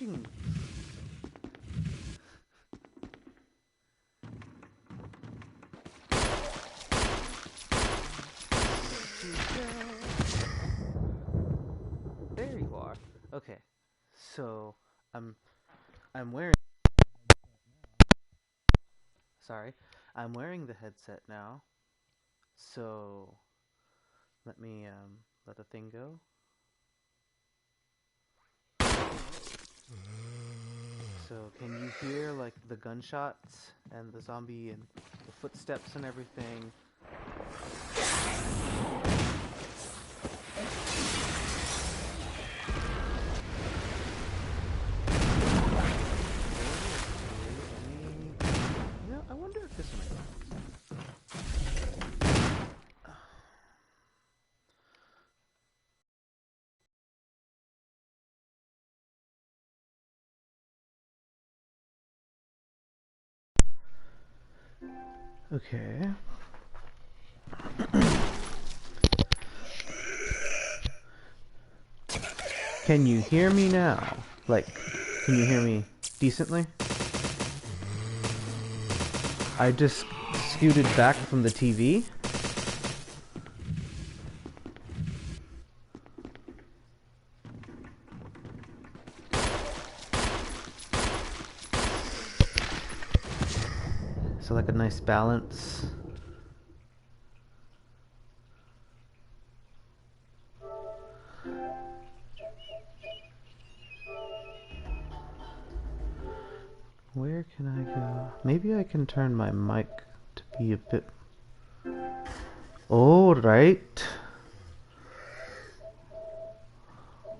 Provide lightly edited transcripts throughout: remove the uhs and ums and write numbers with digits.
watching? There you are. Okay, so I'm wearing. Sorry, I'm wearing the headset now. So let me let the thing go. So can you hear like the gunshots and the zombie and the footsteps and everything? You know, I wonder if this might. Okay. Can you hear me now? Like, can you hear me decently? I just scooted back from the TV. So like a nice balance. Where can I go? Maybe I can turn my mic to be a bit... All right.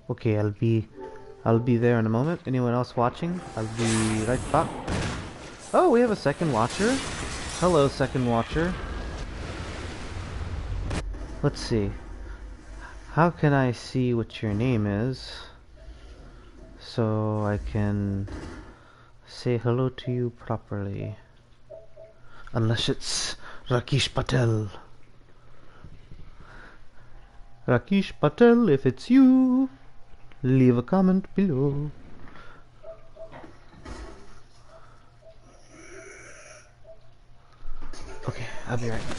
Okay, I'll be there in a moment. Anyone else watching? I'll be right back. Oh, we have a second watcher. Hello, second watcher. Let's see. How can I see what your name is so I can say hello to you properly? Unless it's Rakesh Patel. Rakesh Patel, if it's you, leave a comment below. Okay, I'll be right back.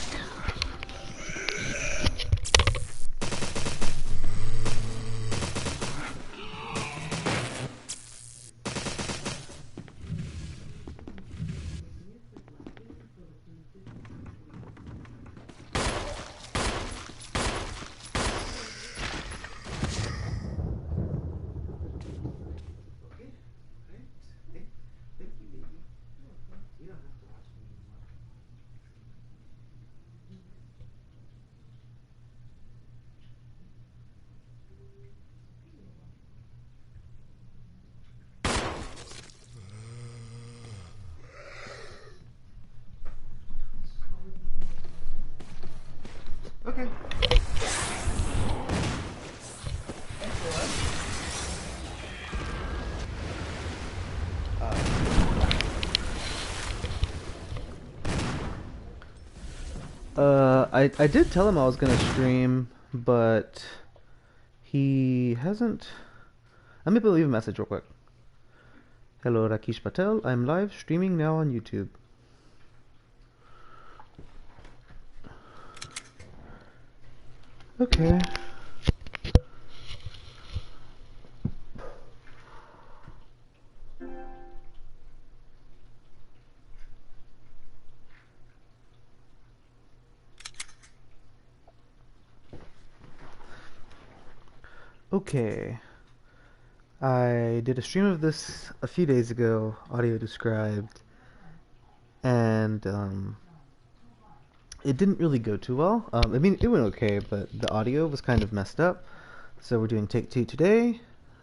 Okay. I did tell him I was gonna stream, but he hasn't. Let me leave a message real quick. Hello, Rakesh Patel. I'm live streaming now on YouTube. Okay. Okay. I did a stream of this a few days ago, audio described, and it didn't really go too well. I mean, it went okay, but the audio was kind of messed up. So we're doing take two today.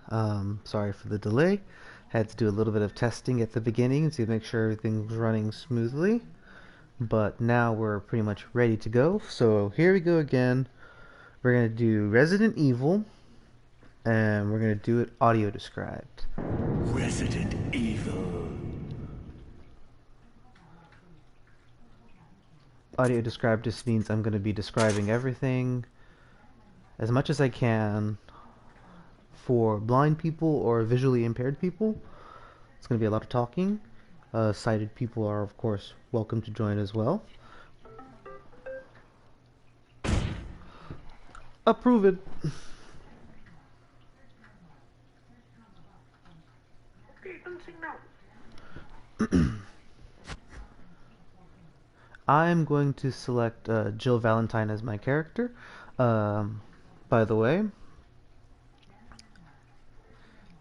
Sorry for the delay. Had to do a little bit of testing at the beginning to make sure everything was running smoothly. But now we're pretty much ready to go. So here we go again. We're going to do Resident Evil, and we're going to do it audio described. Resident Evil. Audio described just means I'm going to be describing everything as much as I can for blind people or visually impaired people. It's going to be a lot of talking. Sighted people are, of course, welcome to join as well. Approve it. I'm going to select Jill Valentine as my character. By the way,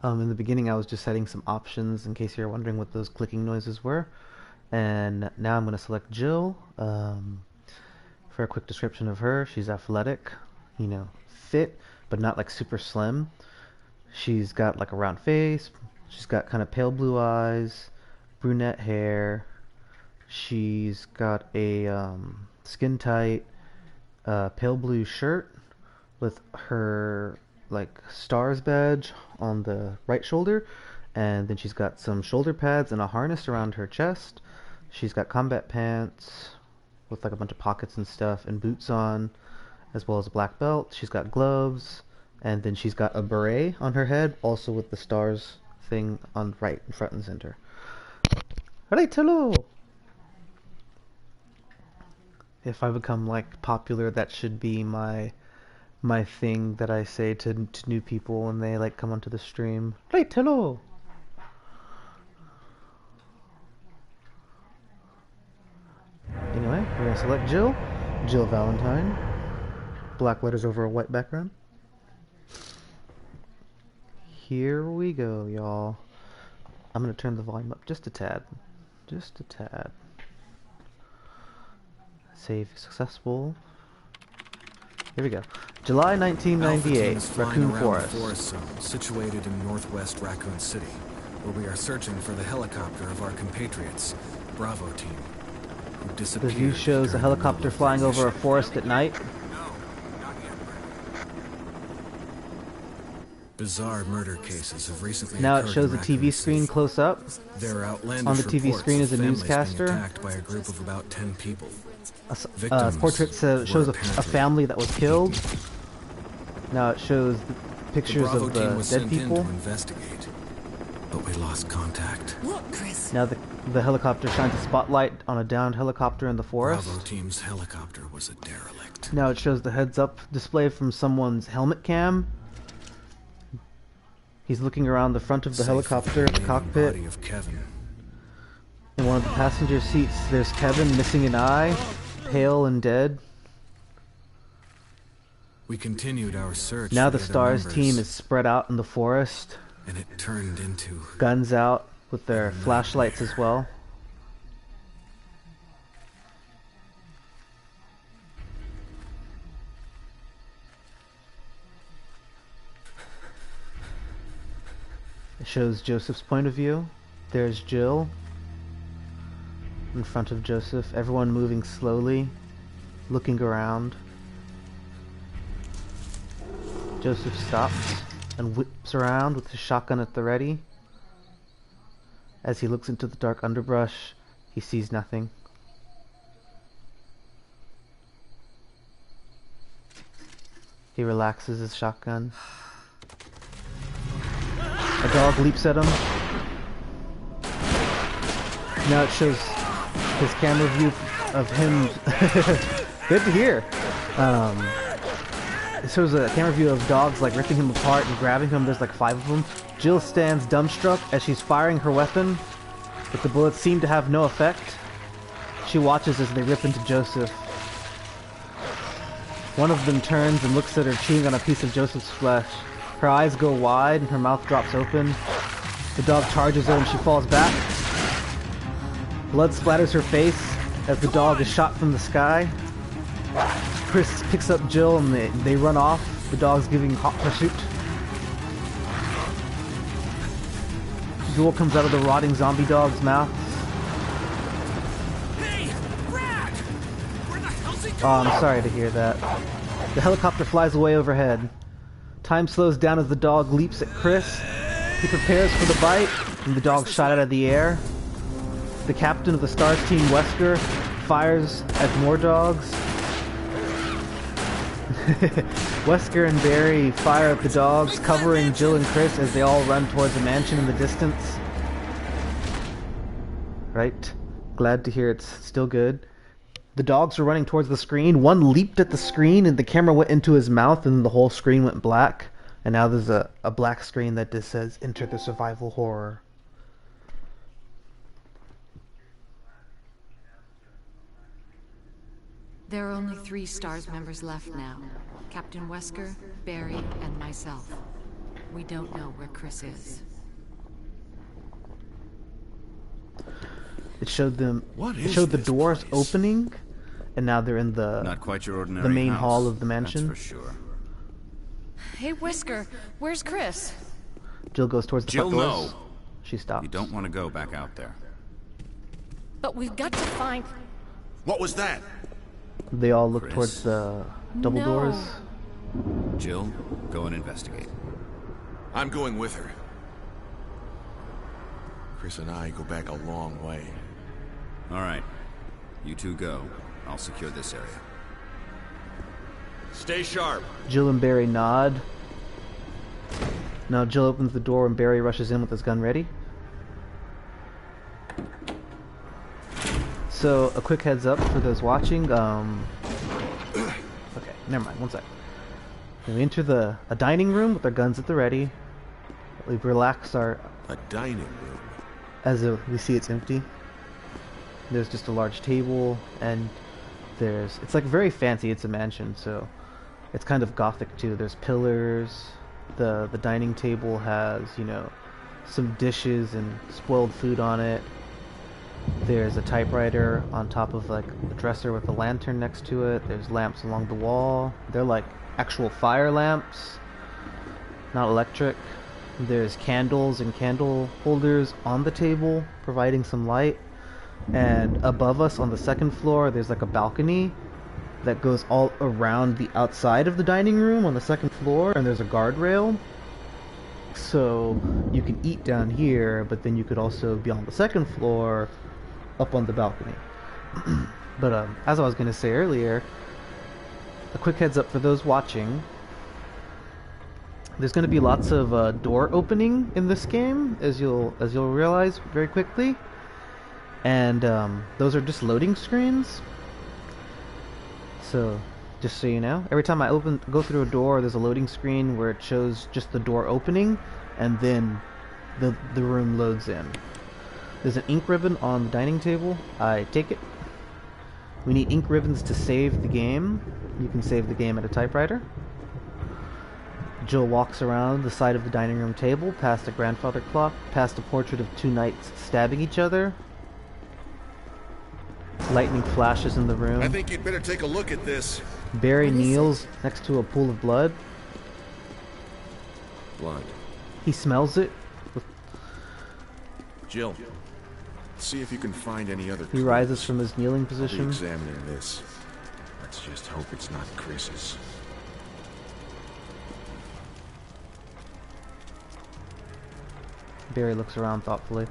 in the beginning I was just setting some options in case you're wondering what those clicking noises were. And now I'm going to select Jill. For a quick description of her, she's athletic, fit, but not like super slim. She's got like a round face. She's got kind of pale blue eyes, brunette hair. She's got a skin tight pale blue shirt with her like stars badge on the right shoulder, and then she's got some shoulder pads and a harness around her chest. She's got combat pants with like a bunch of pockets and stuff, and boots on, as well as a black belt. She's got gloves, and then she's got a beret on her head, also with the stars thing on right in front and center. Alright, hello! If I become like popular, that should be my thing that I say to new people when they like come onto the stream. Right, hello. Anyway, we're gonna select Jill. Jill Valentine. Black letters over a white background. Here we go, y'all. I'm gonna turn the volume up just a tad. Just a tad. Save successful. Here we go. July 1998, Raccoon Forest. Forest zone, situated in northwest Raccoon City, where we are searching for the helicopter of our compatriots, Bravo team, who The disappeared. view shows a helicopter flying over a forest at night. Bizarre murder cases have recently Now it occurred shows in a TV Raccoon screen City. close up. There are outlandish On the TV reports screen of is a families newscaster. being attacked by a group of about 10 people. A Victims portrait shows were a apparently family that was killed. Now it shows The pictures Bravo of team the was dead sent in people. to investigate, but we lost contact. Look, Chris. Now the helicopter shines a spotlight on a downed helicopter in the forest. Bravo team's helicopter was a derelict. Now it shows the heads-up display from someone's helmet cam. He's looking around the front of the helicopter, the cockpit. Body of Kevin. In one of the passenger seats, there's Kevin missing an eye, pale and dead. We continued our search. Now for the other STARS members, team is spread out in the forest, and it turned into guns out with their flashlights as well. It shows Joseph's point of view. There's Jill in front of Joseph, everyone moving slowly, looking around. Joseph stops and whips around with his shotgun at the ready. As he looks into the dark underbrush, he sees nothing. He relaxes his shotgun. A dog leaps at him. Now it shows his camera view of him. Good to hear. It shows a camera view of dogs like ripping him apart and grabbing him. There's like 5 of them. Jill stands dumbstruck as she's firing her weapon, but the bullets seem to have no effect. She watches as they rip into Joseph. One of them turns and looks at her chewing on a piece of Joseph's flesh. Her eyes go wide and her mouth drops open. The dog charges her and she falls back. Blood splatters her face as the dog is shot from the sky. Chris picks up Jill and they run off. The dog's giving hot pursuit. Jewel comes out of the rotting zombie dog's mouth. Hey, Brad! Where the hell's he Oh, I'm sorry to hear that. The helicopter flies away overhead. Time slows down as the dog leaps at Chris. He prepares for the bite, and the dog's shot out of the air. The captain of the STARS team, Wesker, fires at more dogs. Wesker and Barry fire at the dogs, covering Jill and Chris as they all run towards a mansion in the distance. Right. Glad to hear it's still good. The dogs are running towards the screen. One leaped at the screen and the camera went into his mouth and the whole screen went black. And now there's a black screen that just says, "Enter the survival horror." There are only 3 STARS members left now. Captain Wesker, Barry, and myself. We don't know where Chris is. It showed them. What It is showed the this doors place? opening, and now they're in Not quite your ordinary the main house, hall of the mansion. that's for sure. Hey, Wesker, where's Chris? Jill goes towards the Jill, front doors. no. She stops. You don't want to go back out there. But we've got to find... What was that? They all look Chris? towards the double No. doors. Jill, go and investigate. I'm going with her. Chris and I go back a long way. All right. You two go. I'll secure this area. Stay sharp. Jill and Barry nod. Now Jill opens the door and Barry rushes in with his gun ready. So, a quick heads up for those watching. Okay, never mind, one sec. We enter a dining room with our guns at the ready. We've relaxed our... A dining room. we see it's empty. There's just a large table, and it's like very fancy. It's a mansion, so it's kind of gothic too. There's pillars. The dining table has, you know, some dishes and spoiled food on it. There's a typewriter on top of like a dresser with a lantern next to it. There's lamps along the wall. They're like actual fire lamps, not electric. There's candles and candle holders on the table, providing some light. And above us on the second floor, there's like a balcony that goes all around the outside of the dining room on the second floor, and there's a guardrail. So you can eat down here, but then you could also be on the second floor up on the balcony. But as I was going to say earlier, a quick heads up for those watching. There's going to be lots of door opening in this game, as you'll realize very quickly. And those are just loading screens. So, just so you know, every time I go through a door, there's a loading screen where it shows just the door opening, and then the room loads in. There's an ink ribbon on the dining table. I take it. We need ink ribbons to save the game. You can save the game at a typewriter. Jill walks around the side of the dining room table, past a grandfather clock, past a portrait of 2 knights stabbing each other. Lightning flashes in the room. I think you'd better take a look at this. Barry kneels next to a pool of blood. Blood. He smells it. Jill, see if you can find any other He clues. rises from his kneeling I'll be position. examining this. Let's just hope it's not Chris's. Barry looks around thoughtfully.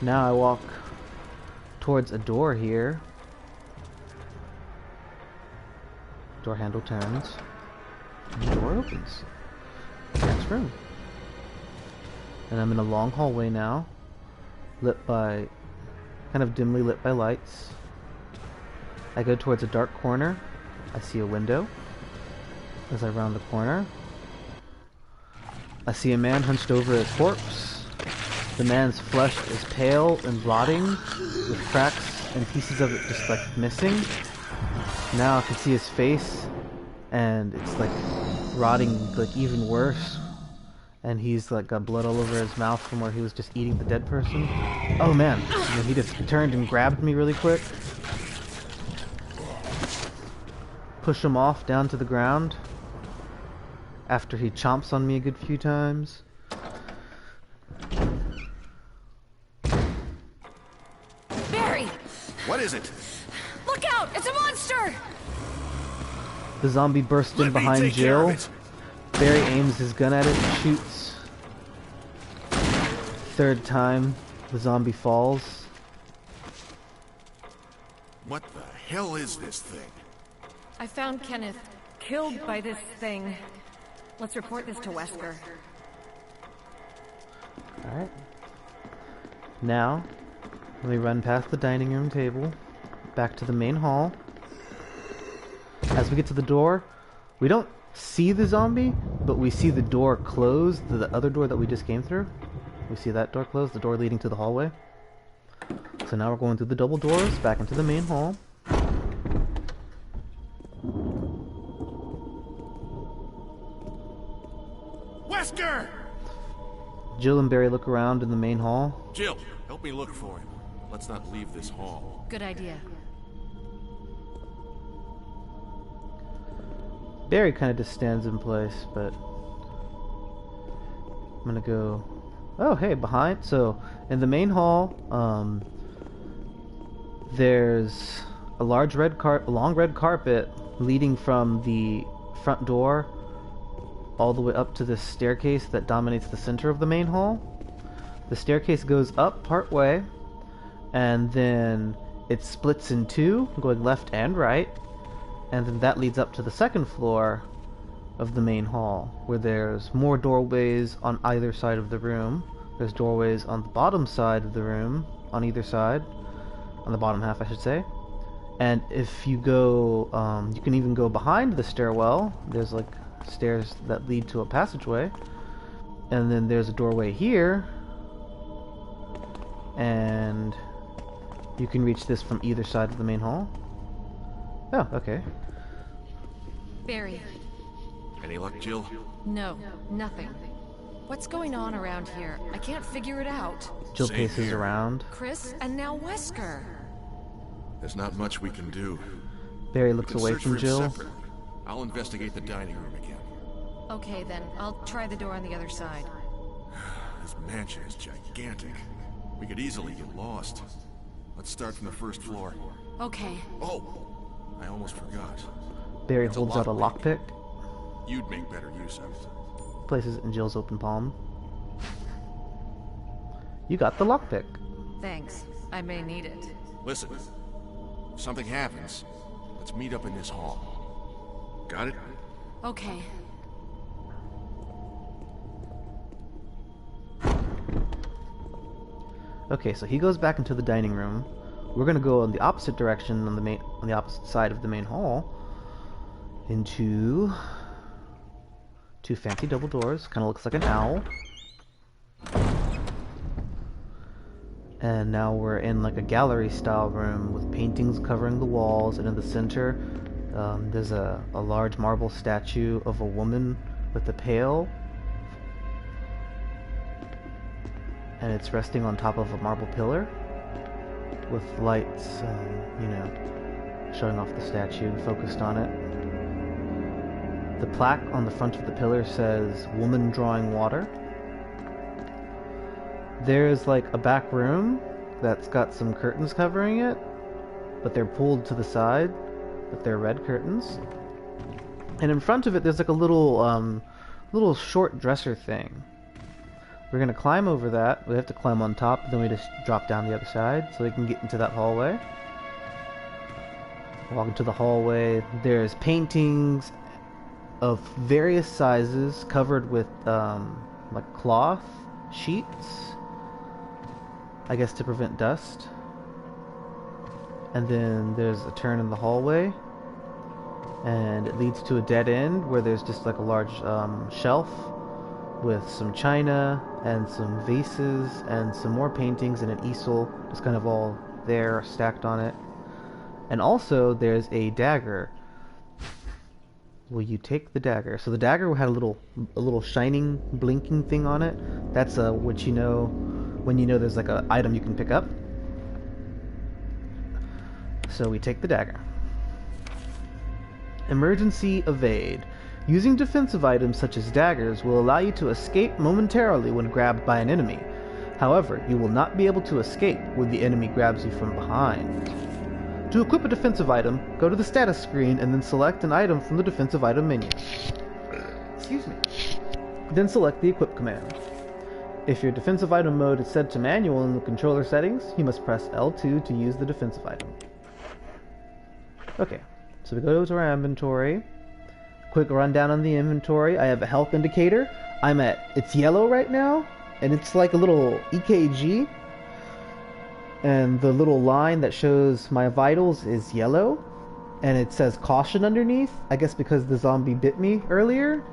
Now I walk towards a door here. Door handle turns. And the door opens. Next room. And I'm in a long hallway now. Kind of dimly lit by lights. I go towards a dark corner. I see a window. As I round the corner, I see a man hunched over a corpse. The man's flesh is pale and rotting, with cracks and pieces of it just like missing. Now I can see his face, and it's like rotting like even worse. And he's like got blood all over his mouth from where he was just eating the dead person. Oh man, and then he just turned and grabbed me really quick. Push him off down to the ground. After he chomps on me a good few times. Barry! What is it? Look out! It's a monster! The zombie bursts in Let me behind take care of Jill. it. Barry aims his gun at it and shoots. Third time, the zombie falls. What the hell is this thing? I found Kenneth killed by this thing. Let's report this to Wesker. Alright. Now, we run past the dining room table, back to the main hall. As we get to the door, we don't see the zombie, but we see the door close, the other door that we just came through. We see that door closed, the door leading to the hallway. So now we're going through the double doors, back into the main hall. Wesker! Jill and Barry look around in the main hall. Jill, help me look for him. Let's not leave this hall. Good idea. Barry kind of just stands in place, but I'm gonna go. Oh, hey, behind. So in the main hall, there's a large long red carpet leading from the front door all the way up to this staircase that dominates the center of the main hall. The staircase goes up part way, and then it splits in two, going left and right, and then that leads up to the second floor of the main hall, where there's more doorways on either side of the room. There's doorways on the bottom side of the room, on either side, on the bottom half I should say. And if you go, you can even go behind the stairwell. There's like stairs that lead to a passageway, and then there's a doorway here, and you can reach this from either side of the main hall. Oh, okay. Barry. Any luck, Jill? No, nothing. What's going on around here? I can't figure it out. Jill Same paces here. around. Chris, and now Wesker. There's not much we can do. Barry We looks can away search from for him Jill. separately. I'll investigate the dining room again. Okay then, I'll try the door on the other side. This mansion is gigantic. We could easily get lost. Let's start from the first floor. Okay. Oh! I almost forgot. Barry It's a holds out a lockpick. lockpick, You'd make better use of it. places it in Jill's open palm. You got the lockpick. Thanks. I may need it. Listen, if something happens, let's meet up in this hall. Got it? Okay. Okay, so he goes back into the dining room. We're gonna go in the opposite direction on the opposite side of the main hall, into two fancy double doors. Kind of looks like an owl. And now we're in like a gallery-style room with paintings covering the walls, and in the center, there's a large marble statue of a woman with a pail, and it's resting on top of a marble pillar with lights, you know, showing off the statue, focused on it. The plaque on the front of the pillar says, "Woman drawing water." There's like a back room that's got some curtains covering it, but they're pulled to the side, but they're red curtains. And in front of it, there's like a little short dresser thing. We're gonna climb over that. We have to climb on top, then we just drop down the other side so we can get into that hallway. Walk into the hallway. There's paintings of various sizes covered with like cloth sheets, I guess to prevent dust. And then there's a turn in the hallway, and it leads to a dead end where there's just like a large shelf with some china and some vases and some more paintings and an easel just kind of all there stacked on it. And also there's a dagger. Will you take the dagger? So the dagger had a little shining blinking thing on it. That's what you know when you know there's like an item you can pick up. So we take the dagger. Emergency evade. Using defensive items such as daggers will allow you to escape momentarily when grabbed by an enemy. However, you will not be able to escape when the enemy grabs you from behind. To equip a defensive item, go to the status screen and then select an item from the defensive item menu. Excuse me. Then select the equip command. If your defensive item mode is set to manual in the controller settings, you must press L2 to use the defensive item. Okay, so we go to our inventory. Quick rundown on the inventory. I have a health indicator. It's yellow right now, and it's like a little EKG. And the little line that shows my vitals is yellow, and it says caution underneath. I guess because the zombie bit me earlier.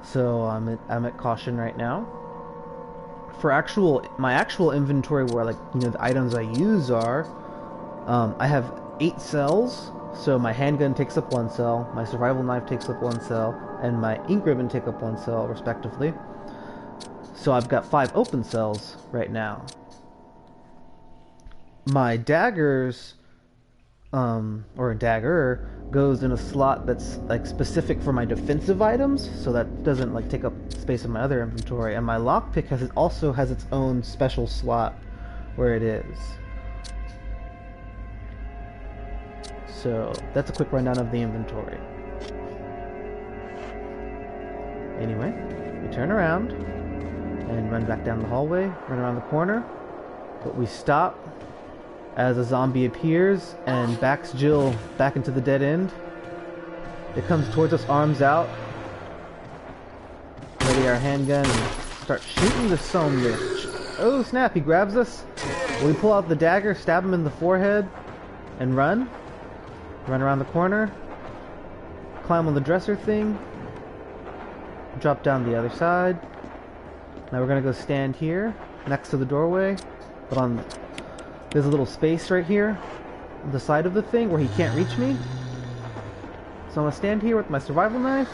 So I'm at caution right now. For my actual inventory, where like the items I use are, I have 8 cells. So my handgun takes up 1 cell, my survival knife takes up 1 cell, and my ink ribbon take up 1 cell, respectively. So I've got 5 open cells right now. My daggers, or a dagger, goes in a slot that's like specific for my defensive items, so that doesn't like take up space in my other inventory. And my lockpick also has its own special slot where it is. So that's a quick rundown of the inventory. Anyway, we turn around and run back down the hallway, run around the corner, but we stop as a zombie appears and backs Jill back into the dead end. It comes towards us, arms out. Ready our handgun and start shooting the son bitch. Oh snap, he grabs us. We pull out the dagger, stab him in the forehead, and run. Run around the corner. Climb on the dresser thing. Drop down the other side. Now we're gonna go stand here, next to the doorway. But there's a little space right here on the side of the thing where he can't reach me. So I'm gonna stand here with my survival knife,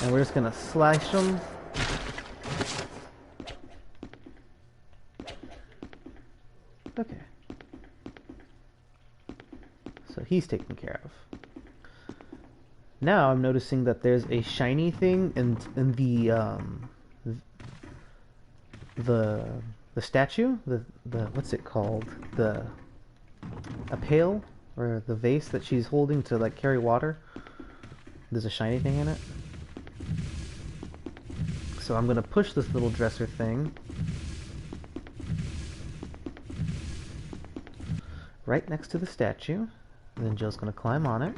and we're just gonna slash him. Okay. So he's taken care of. Now I'm noticing that there's a shiny thing in the statue, the what's it called? A pail or the vase that she's holding to like carry water. There's a shiny thing in it. So I'm gonna push this little dresser thing right next to the statue, and then Jill's gonna climb on it.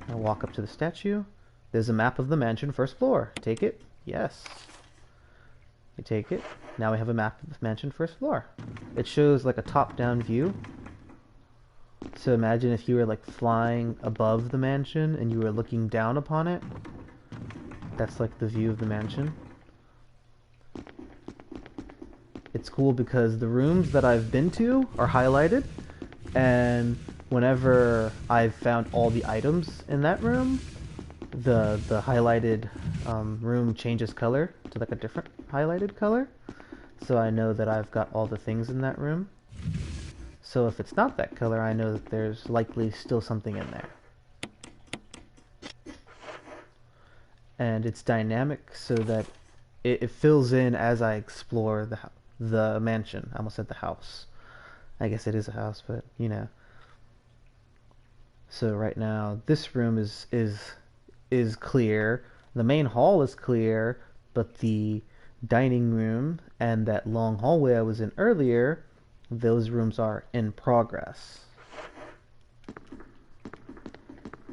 I'll walk up to the statue. There's a map of the mansion, first floor. Take it? Yes. You take it. Now we have a map of the mansion, first floor. It shows like a top-down view. So imagine if you were like flying above the mansion and you were looking down upon it. That's like the view of the mansion. It's cool because the rooms that I've been to are highlighted, and whenever I've found all the items in that room, the highlighted room changes color to like a different highlighted color. So I know that I've got all the things in that room. So if it's not that color, I know that there's likely still something in there. And it's dynamic so that it fills in as I explore the mansion. I almost said the house. I guess it is a house, but you know. So right now, this room is clear. The main hall is clear, but the dining room and that long hallway I was in earlier, those rooms are in progress.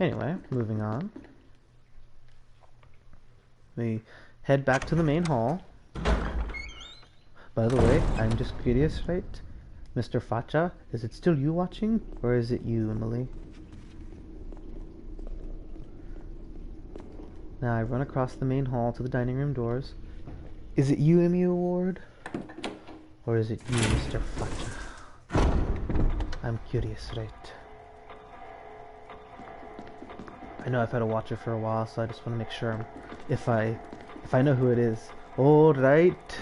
Anyway, moving on. We head back to the main hall. By the way, I'm just curious, right? Mr. Facha, is it still you watching? Or is it you, Emily? Now I run across the main hall to the dining room doors. Is it you, Emmy Award? Or is it you, Mr. Facha? I'm curious, right? I know I've had a watcher for a while, so I just want to make sure if I know who it is. All right.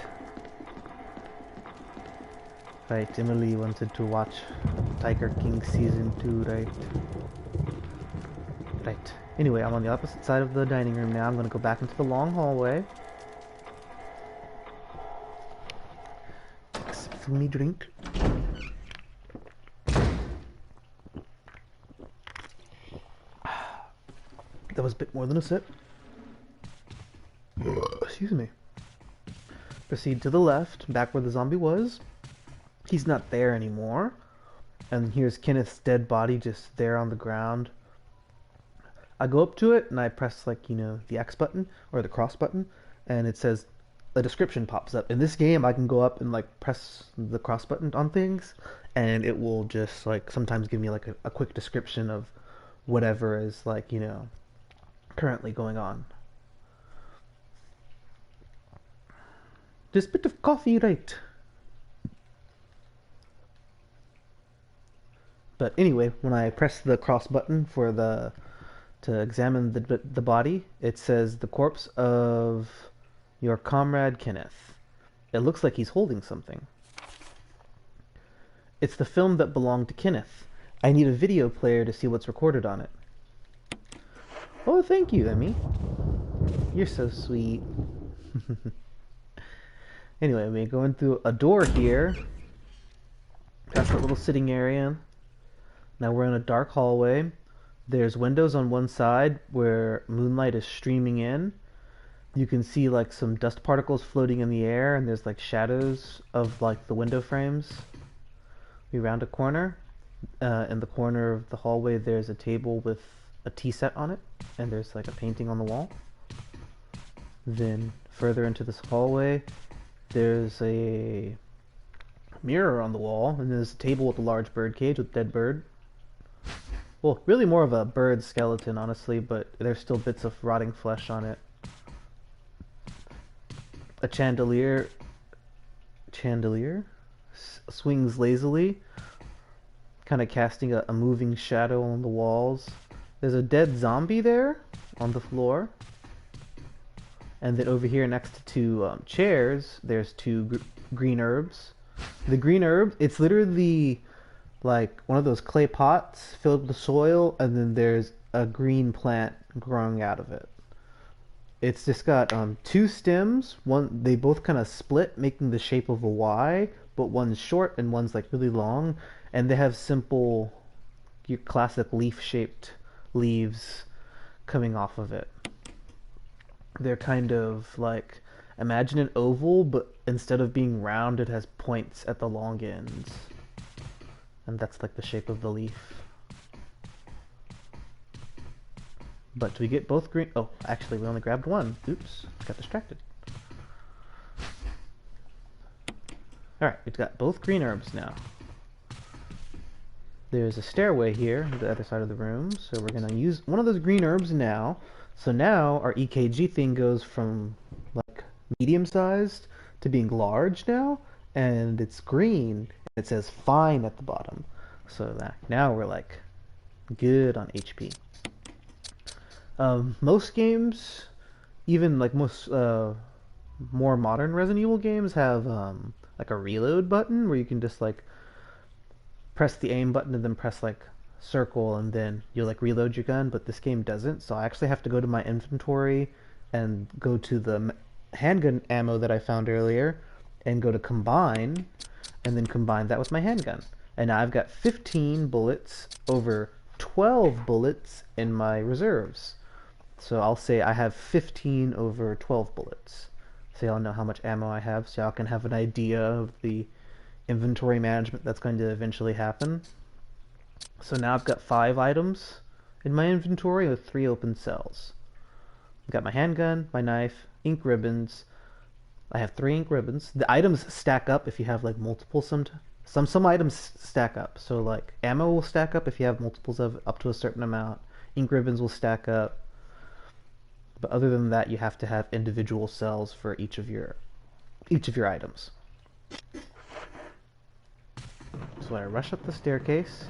Right, Emily wanted to watch Tiger King Season 2, right? Right. Anyway, I'm on the opposite side of the dining room now. I'm going to go back into the long hallway. Fill me drink. That was a bit more than a sip. Excuse me. Proceed to the left, back where the zombie was. he's not there anymore. And here's Kenneth's dead body just there on the ground. I go up to it and I press, like, you know, the X button or the cross button, and it says a description pops up. In this game, I can go up and like press the cross button on things, and it will just like sometimes give me like a quick description of whatever is, like, you know, currently going on. This bit of coffee, right? But anyway, when I press the cross button for the to examine the body, it says the corpse of your comrade Kenneth. It looks like he's holding something. It's the film that belonged to Kenneth. I need a video player to see what's recorded on it. Oh, thank you, Emmy. You're so sweet. Anyway, we go in through a door here. Past that little sitting area. Now we're in a dark hallway. There's windows on one side where moonlight is streaming in. You can see like some dust particles floating in the air, and there's like shadows of like the window frames. We round a corner. In the corner of the hallway there's a table with a tea set on it, and there's like a painting on the wall. Then further into this hallway there's a mirror on the wall, and there's a table with a large bird cage with dead bird. Well, really more of a bird skeleton, honestly, but there's still bits of rotting flesh on it. A chandelier swings lazily, kind of casting a moving shadow on the walls. There's a dead zombie there on the floor. And then over here next to two chairs, there's two green herbs. The green herb, it's literally like one of those clay pots filled with soil, and then there's a green plant growing out of it. It's just got two stems. One, they both kind of split, making the shape of a Y, but one's short and one's like really long, and they have simple, your classic leaf-shaped leaves coming off of it. They're kind of like, imagine an oval, but instead of being round, it has points at the long ends. And that's like the shape of the leaf. But do we get both green? Oh, actually, we only grabbed one. Oops, got distracted. Alright, we've got both green herbs now. There's a stairway here on the other side of the room, so we're going to use one of those green herbs now. So now our EKG thing goes from like medium-sized to being large now, and it's green. It says fine at the bottom. So that now we're like good on HP. Most games, even like most more modern Resident Evil games, have like a reload button where you can just like press the aim button and then press like circle, and then you'll like reload your gun. But this game doesn't, so I actually have to go to my inventory and go to the handgun ammo that I found earlier and go to combine, and then combine that with my handgun. And now I've got 15 bullets over 12 bullets in my reserves. So I'll say I have 15 over 12 bullets. So y'all know how much ammo I have, so y'all can have an idea of the inventory management that's going to eventually happen. So now I've got 5 items in my inventory with 3 open cells. I've got my handgun, my knife, ink ribbons. I have 3 ink ribbons. The items stack up if you have like multiple. Some items stack up. So like ammo will stack up if you have multiples of up to a certain amount. Ink ribbons will stack up. But other than that, you have to have individual cells for each of your items. So I rush up the staircase.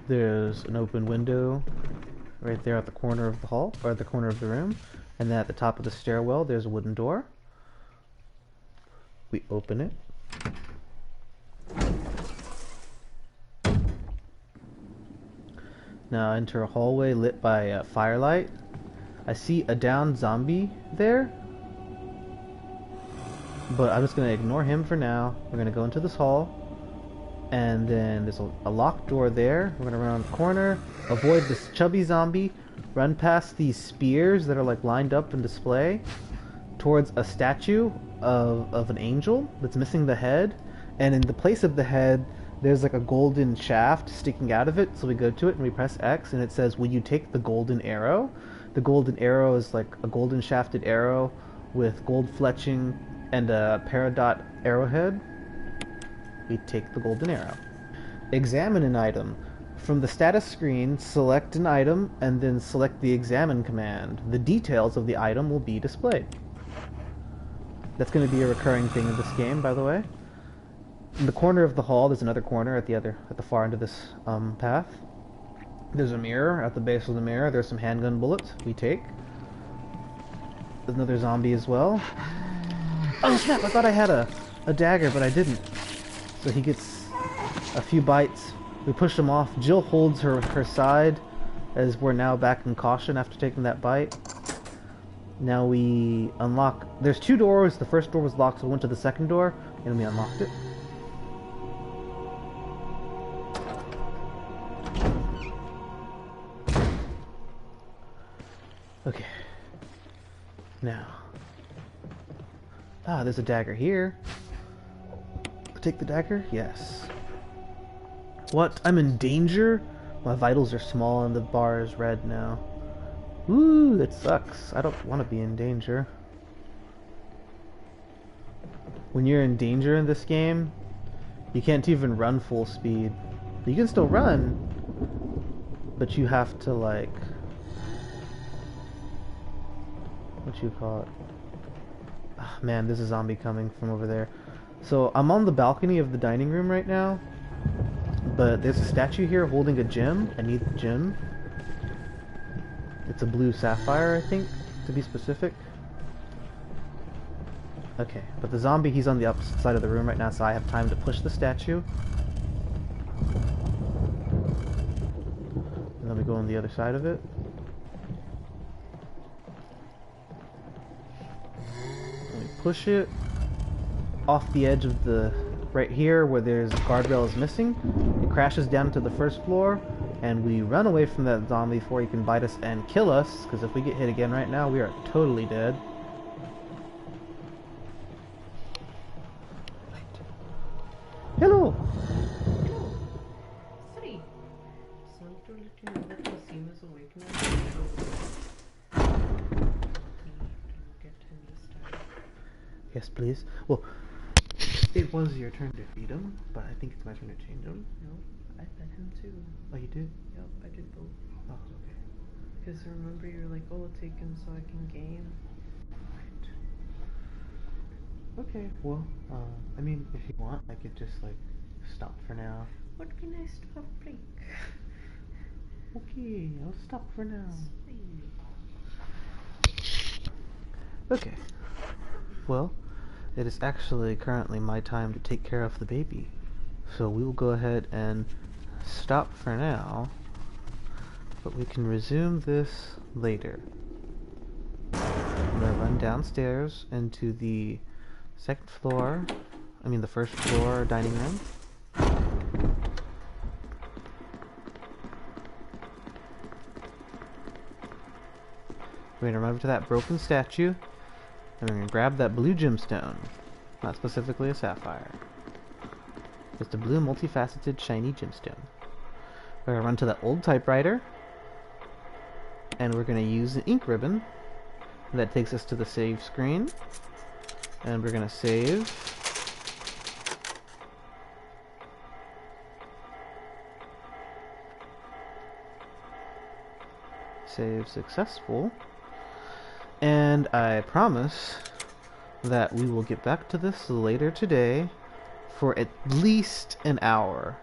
There's an open window right there at the corner of the hall, or at the corner of the room. And then at the top of the stairwell, there's a wooden door. We open it. Now enter a hallway lit by firelight. I see a downed zombie there, but I'm just going to ignore him for now. We're going to go into this hall, and then there's a locked door there. We're going to run around the corner, avoid this chubby zombie, run past these spears that are like lined up in display towards a statue of an angel that's missing the head, And in the place of the head, there's like a golden shaft sticking out of it. So we go to it and we press X, and it says, "Will you take the golden arrow?" The golden arrow is like a golden shafted arrow with gold fletching and a peridot arrowhead. We take the golden arrow. Examine an item. From the status screen, select an item and then select the examine command. The details of the item will be displayed. That's going to be a recurring thing in this game, by the way. In the corner of the hall, there's another corner at the far end of this path. There's a mirror. At the base of the mirror, there's some handgun bullets we take. There's another zombie as well. Oh snap, I thought I had a dagger, but I didn't. So he gets a few bites. We push him off. Jill holds her side as we're now back in caution after taking that bite. Now we unlock... There's two doors. The first door was locked, so we went to the second door, and we unlocked it. Okay. Now. Ah, there's a dagger here. Take the dagger? Yes. What? I'm in danger? My vitals are small and the bar is red now. Ooh, that sucks. I don't want to be in danger. When you're in danger in this game, you can't even run full speed. You can still run, but you have to like... What you call it? Oh, man, there's a zombie coming from over there. So I'm on the balcony of the dining room right now, but there's a statue here holding a gem. I need the gem. It's a blue sapphire, I think, to be specific. Okay, but the zombie, he's on the opposite side of the room right now, so I have time to push the statue. And then we go on the other side of it. And we push it off the edge of the... right here, where there's guardrail is missing. It crashes down to the first floor, and we run away from that zombie before he can bite us and kill us, because if we get hit again right now, we are totally dead. Hello! Hello. Sorry. Just wanted to let you know that the scene is awake now. Get him this time. Yes, please. Well, it was your turn to feed him, but I think it's my turn to change him. No, I fed him too. Oh, you did? Yep, I did both. Oh, okay. Because remember, you're like, oh, take him so I can game. Okay, well, I mean, if you want, I could just, like, stop for now. Would be nice to have a break. Okay, I'll stop for now. Sweet. Okay. Well, it is actually currently my time to take care of the baby. So we will go ahead and stop for now, but we can resume this later. I'm gonna run downstairs into the second floor, the first floor dining room. We're gonna run over to that broken statue, and we're gonna grab that blue gemstone. Not specifically a sapphire. Just a blue multifaceted shiny gemstone. We're gonna run to that old typewriter, and we're gonna use an ink ribbon. That takes us to the save screen. And we're gonna save. Save successful. And I promise that we will get back to this later today for at least an hour.